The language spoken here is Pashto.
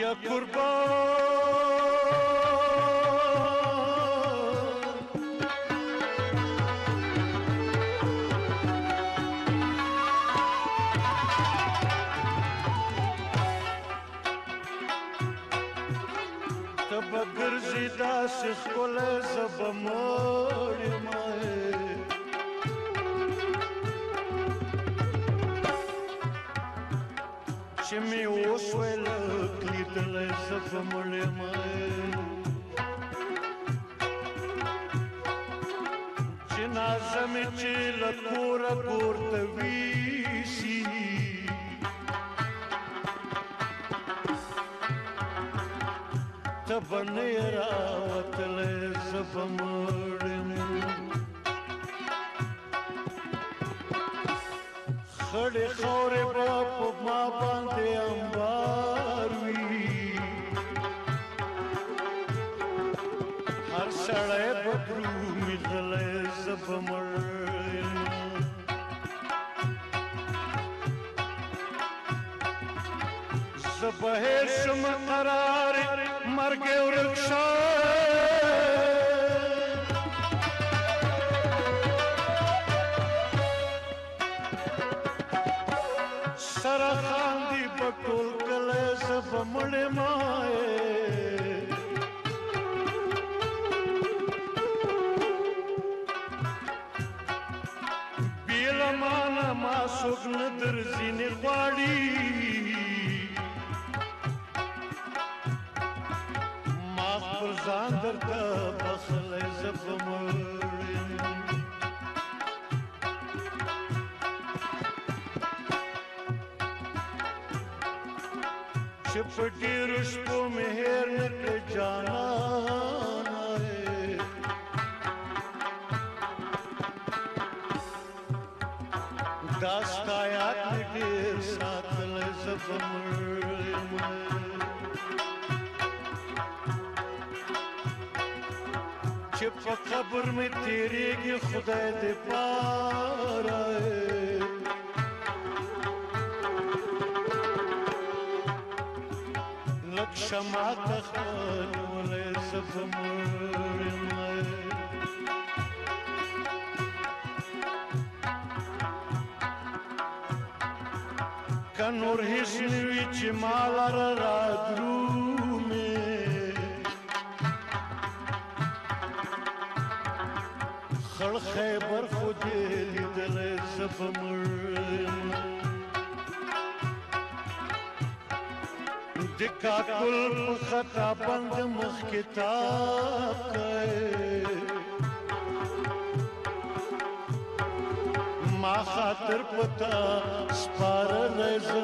یا قربان تب گرزی داس خل زب موڑ مائے چې مې اوس ویل لیدلی زه به مړ جنازه مې چې له کوره پورته ویسي ته به نه یې راوتلی زه به مړ خړې خاورې به په ما باندې انبار وي هر سړی به درومي غلی زه به مړ یم زه به هېر شم قرار مرګ یې ورک شه سره خاندي په ټول کلی زه به مړ یمه بې له مانه ما څوک نه درځینې غواړي ما خپل ځان درته بخلی زه به مړ یم چې په ډېرو شپو مې هېر نه کړې جانانه دا ستا یاد مې ډېر ساتلی زه به مړ یم چې په قبر مې تېرېږي خدای دې پاره لږ شمع ته خپلولی زه به مړ یم که نور هېڅ نه وي چې ما لره رادرومې خړ خیبر خو دې لیدلی زه به مړ یم د کاکل په خطا بند مخ کتاب کوي ما خاطر پتا سپارلی زه